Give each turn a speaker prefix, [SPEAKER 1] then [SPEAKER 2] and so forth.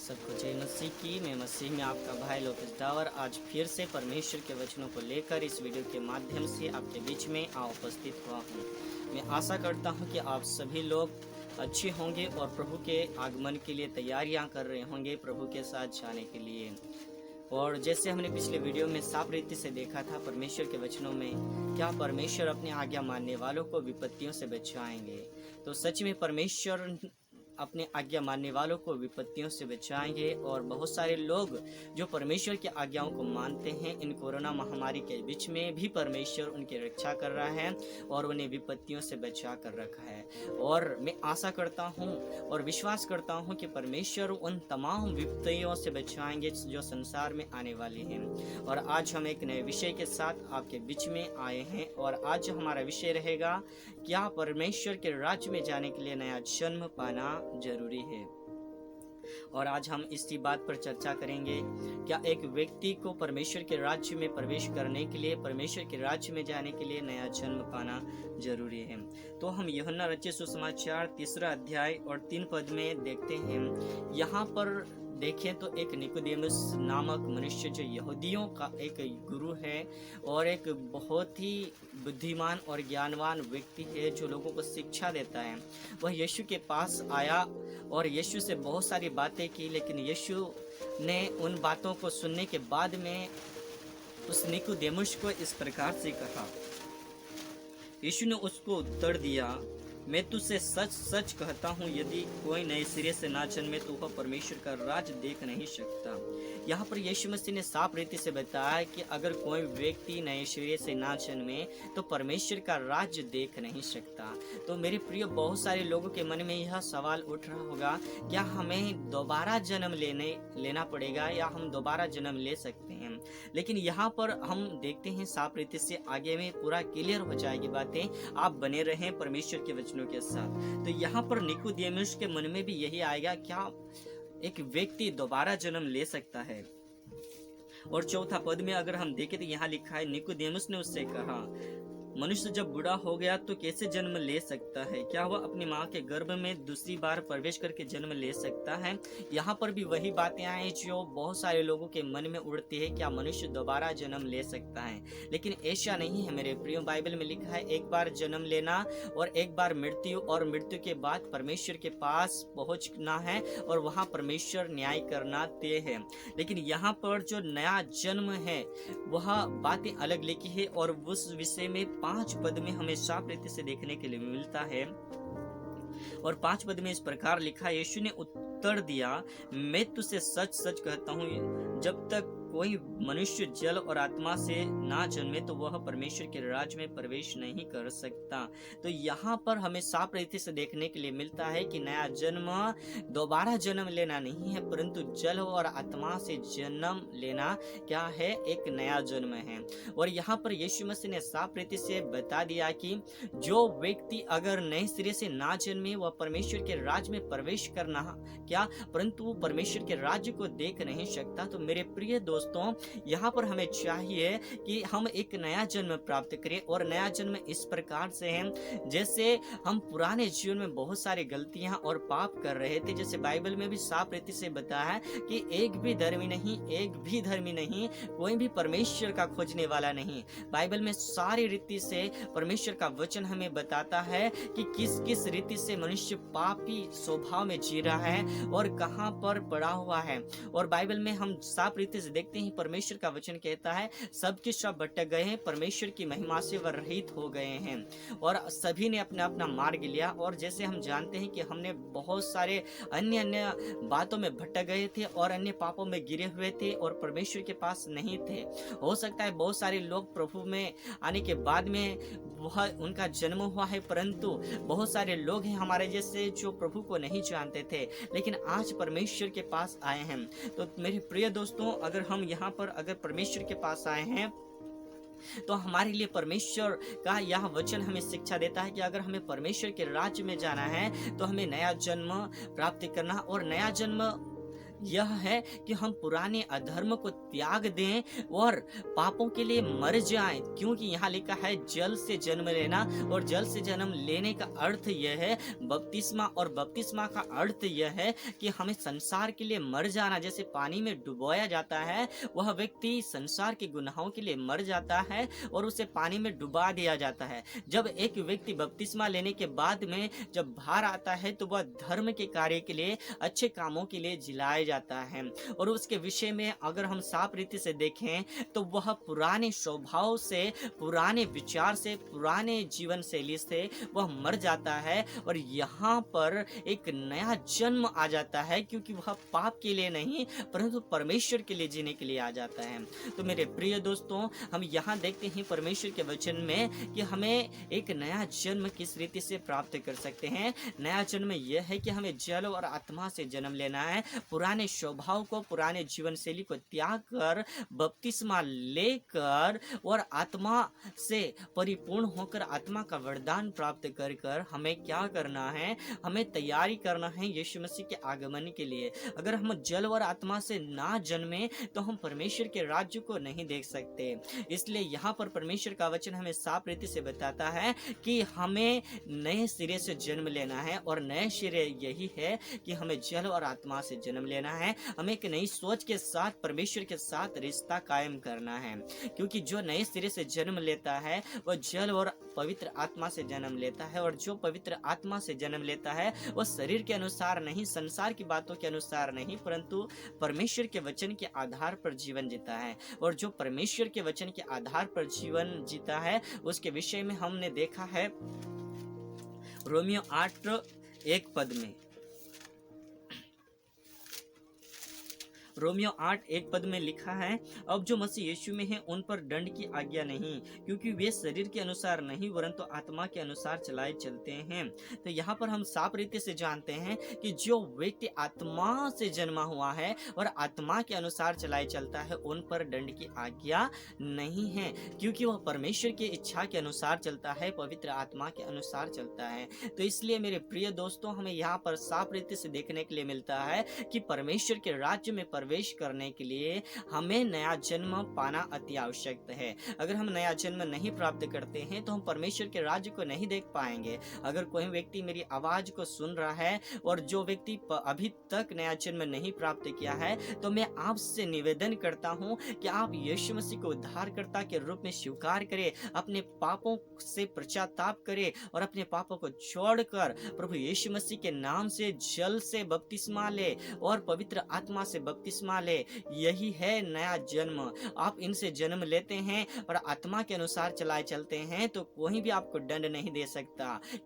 [SPEAKER 1] सबको जय मसीह की। मैं मसीह में आपका भाई लोकेश डावर आज फिर से परमेश्वर के वचनों को लेकर इस वीडियो के माध्यम से आपके बीच में उपस्थित हुआ हूँ। मैं आशा करता हूँ कि आप सभी लोग अच्छे होंगे और प्रभु के आगमन के लिए तैयारियां कर रहे होंगे, प्रभु के साथ जाने के लिए। और जैसे हमने पिछले वीडियो में साफ रीति से देखा था परमेश्वर के वचनों में, क्या परमेश्वर अपने आज्ञा मानने वालों को विपत्तियों से बचाएंगे। तो सच में परमेश्वर अपने आज्ञा मानने वालों को विपत्तियों से बचाएंगे। और बहुत सारे लोग जो परमेश्वर की आज्ञाओं को मानते हैं, इन कोरोना महामारी के बीच में भी परमेश्वर उनकी रक्षा कर रहा है और उन्हें विपत्तियों से बचा कर रखा है। और मैं आशा करता हूँ और विश्वास करता हूँ कि परमेश्वर उन तमाम विपत्तियों से बचाएंगे जो संसार में आने वाली हैं। और आज हम एक नए विषय के साथ आपके बीच में आए हैं और आज हमारा विषय रहेगा, क्या परमेश्वर के राज्य में जाने के लिए नया जन्म पाना जरूरी है। और आज हम इसी बात पर चर्चा करेंगे, क्या एक व्यक्ति को परमेश्वर के राज्य में प्रवेश करने के लिए, परमेश्वर के राज्य में जाने के लिए नया जन्म पाना जरूरी है। तो हम यूहन्ना रचित सुसमाचार 3 अध्याय और 3 पद में देखते हैं। यहाँ पर देखें तो एक निकोदेमुस नामक मनुष्य जो यहूदियों का एक गुरु है और एक बहुत ही बुद्धिमान और ज्ञानवान व्यक्ति है जो लोगों को शिक्षा देता है, वह यीशु के पास आया और यीशु से बहुत सारी बातें की। लेकिन यीशु ने उन बातों को सुनने के बाद में उस निकोदेमुस को इस प्रकार से कहा। यीशु ने उसको उत्तर दिया, मैं तुझसे सच सच कहता हूँ, यदि कोई नए सिरे से ना जन्मे तो वह परमेश्वर का राज देख नहीं सकता। यहाँ पर यीशु मसीह ने साफ रीति से बताया कि अगर कोई व्यक्ति नए सिरे से ना जन्मे तो परमेश्वर का राज्य देख नहीं सकता। तो मेरे प्रिय, बहुत सारे लोगों के मन में यह सवाल उठ रहा होगा, क्या हमें दोबारा जन्म लेना पड़ेगा या हम दोबारा जन्म ले सकते हैं। लेकिन यहाँ पर हम देखते हैं साफ रीति से, आगे में पूरा क्लियर हो जाएगी बातें। आप बने रहें परमेश्वर के वचनों के साथ। तो यहाँ पर निकोदेमुस के मन में भी यही आएगा, क्या एक व्यक्ति दोबारा जन्म ले सकता है। और 4 पद में अगर हम देखें तो यहाँ लिखा है, निकोदेमुस ने उससे कहा, मनुष्य जब बूढ़ा हो गया तो कैसे जन्म ले सकता है? क्या वह अपनी माँ के गर्भ में दूसरी बार प्रवेश करके जन्म ले सकता है? यहाँ पर भी वही बातें आई जो बहुत सारे लोगों के मन में उड़ती है, क्या मनुष्य दोबारा जन्म ले सकता है? लेकिन ऐसा नहीं है मेरे प्रियो। बाइबल में लिखा है, एक बार जन्म लेना और एक बार मृत्यु, और मृत्यु के बाद परमेश्वर के पास पहुंचना है और वहाँ परमेश्वर न्याय करना तय है। लेकिन यहाँ पर जो नया जन्म है वह बातें अलग लिखी है और उस विषय में 5 पद में हमें साफ रीति से देखने के लिए मिलता है। और 5 पद में इस प्रकार लिखा, यीशु ने उत्तर दिया, मैं तुझसे सच सच कहता हूँ, जब तक कोई मनुष्य जल और आत्मा से ना जन्मे तो वह परमेश्वर के राज्य में प्रवेश नहीं कर सकता। तो यहाँ पर हमें साफ रीति से देखने के लिए मिलता है कि नया जन्म दोबारा जन्म लेना नहीं है, परंतु जल और आत्मा से जन्म लेना क्या है, एक नया जन्म है। और यहाँ पर यीशु मसीह ने साफ रीति से बता दिया कि जो व्यक्ति अगर नए सिरे से ना जन्मे वह परमेश्वर के राज्य में प्रवेश करना क्या, परंतु परमेश्वर के राज्य को देख नहीं सकता। तो मेरे प्रिय दोस्तों, यहाँ पर हमें चाहिए कि हम एक नया जन्म प्राप्त करें। और नया जन्म इस प्रकार से है, जैसे हम पुराने जीवन में बहुत सारी गलतियां और पाप कर रहे थे, जैसे बाइबल में भी साफ रीति से बताया है कि एक भी धर्मी नहीं, कोई भी परमेश्वर का खोजने वाला नहीं। बाइबल में सारी रीति से परमेश्वर का वचन हमें बताता है कि किस किस रीति से मनुष्य पापी स्वभाव में जी रहा है और कहां पर पड़ा हुआ है। और बाइबल में हम साफ रीति से देखते हैं, परमेश्वर का वचन कहता है, सब के सब भटक गए हैं, परमेश्वर की महिमा से वह रहित हो गए हैं और सभी ने अपना अपना मार्ग लिया। और जैसे हम जानते हैं कि हमने बहुत सारे अन्य बातों में भटक गए थे और अन्य पापों में गिरे हुए थे और परमेश्वर के पास नहीं थे। हो सकता है बहुत सारे लोग प्रभु में आने के बाद में वह उनका जन्म हुआ है, परंतु बहुत सारे लोग हैं हमारे जैसे जो प्रभु को नहीं जानते थे, लेकिन आज परमेश्वर के पास आए हैं। तो मेरे प्रिय दोस्तों, अगर हम यहाँ पर अगर परमेश्वर के पास आए हैं तो हमारे लिए परमेश्वर का यह वचन हमें शिक्षा देता है कि अगर हमें परमेश्वर के राज्य में जाना है तो हमें नया जन्म प्राप्त करना। और नया जन्म यह है कि हम पुराने अधर्म को त्याग दें और पापों के लिए मर जाएं, क्योंकि यहाँ लिखा है जल से जन्म लेना, और जल से जन्म लेने का अर्थ यह है बपतिस्मा, और बपतिस्मा का अर्थ यह है कि हमें संसार के लिए मर जाना। जैसे पानी में डुबोया जाता है, वह व्यक्ति संसार के गुनाहों के लिए मर जाता है और उसे पानी में डुबा दिया जाता है। जब एक व्यक्ति बपतिस्मा लेने के बाद में जब बाहर आता है तो वह धर्म के कार्य के लिए, अच्छे कामों के लिए जिलाया जाता है। और उसके विषय में अगर हम साफ रीति से देखें तो वह पुराने स्वभाव से, पुराने विचार से, पुराने जीवन शैली से वह मर जाता है और यहाँ पर एक नया जन्म आ जाता है, क्योंकि वह पाप के लिए नहीं परंतु परमेश्वर के लिए जीने के लिए आ जाता है। तो मेरे प्रिय दोस्तों, हम यहाँ देखते हैं परमेश्वर के वचन में कि हमें एक नया जन्म किस रीति से प्राप्त कर सकते हैं। नया जन्म यह है कि हमें जल और आत्मा से जन्म लेना है। पुराने स्वभाव को, पुराने जीवन शैली को त्याग कर बपतिस्मा लेकर और आत्मा से परिपूर्ण होकर आत्मा का वरदान प्राप्त कर कर हमें क्या करना है, हमें तैयारी करना है यीशु मसीह के आगमन के लिए। अगर हम जल और आत्मा से ना जन्मे तो हम परमेश्वर के राज्य को नहीं देख सकते। इसलिए यहाँ पर परमेश्वर का वचन हमें साफ रीति से बताता है कि हमें नए सिरे से जन्म लेना है, और नए सिरे यही है कि हमें जल और आत्मा से जन्म लेना है। हमें एक नई सोच के साथ परमेश्वर के साथ रिश्ता कायम करना है, क्योंकि जो नए सिरे से जन्म लेता है वह जल और पवित्र आत्मा से जन्म लेता है, और जो पवित्र आत्मा से जन्म लेता है वह शरीर के अनुसार नहीं, संसार की बातों के अनुसार नहीं, परंतु परमेश्वर के वचन के आधार पर जीवन जीता है। और जो परमेश्वर के वचन के आधार पर जीवन जीता है उसके विषय में हमने देखा है रोमियो 8:1 में, रोमियो 8:1 में लिखा है, अब जो मसीह यीशु में है उन पर दंड की आज्ञा नहीं, क्योंकि वे शरीर के अनुसार नहीं वरंतु आत्मा के अनुसार चलाए चलते हैं। तो यहाँ पर हम साफ रीति से जानते हैं कि जो व्यक्ति आत्मा से जन्मा हुआ है और आत्मा के अनुसार चलाए चलता है उन पर दंड की आज्ञा नहीं है, क्योंकि वह परमेश्वर की इच्छा के अनुसार चलता है, पवित्र आत्मा के अनुसार चलता है। तो इसलिए मेरे प्रिय दोस्तों, हमें यहाँ पर साफ रीति से देखने के लिए मिलता है कि परमेश्वर के राज्य में प्रवेश करने के लिए हमें नया जन्म पाना अति आवश्यक है। अगर हम नया जन्म नहीं प्राप्त करते हैं तो हम परमेश्वर के राज्य को नहीं देख पाएंगे। अगर कोई व्यक्ति मेरी आवाज को सुन रहा है और जो व्यक्ति अभी तक नया जन्म नहीं प्राप्त किया है, तो मैं आपसे निवेदन करता हूं कि आप यीशु मसीह को उद्धारकर्ता के रूप में स्वीकार करें, अपने पापों से पश्चाताप करें और अपने पापों को छोड़कर प्रभु यीशु मसीह के नाम से जल से बपतिस्मा ले और पवित्र आत्मा से बपतिस्मा ले। यही है नया जन्म। आप इनसे जन्म लेते हैं और आत्मा के अनुसार चलाए चलते हैं तो कोई भी आपको दंड नहीं दे सकता।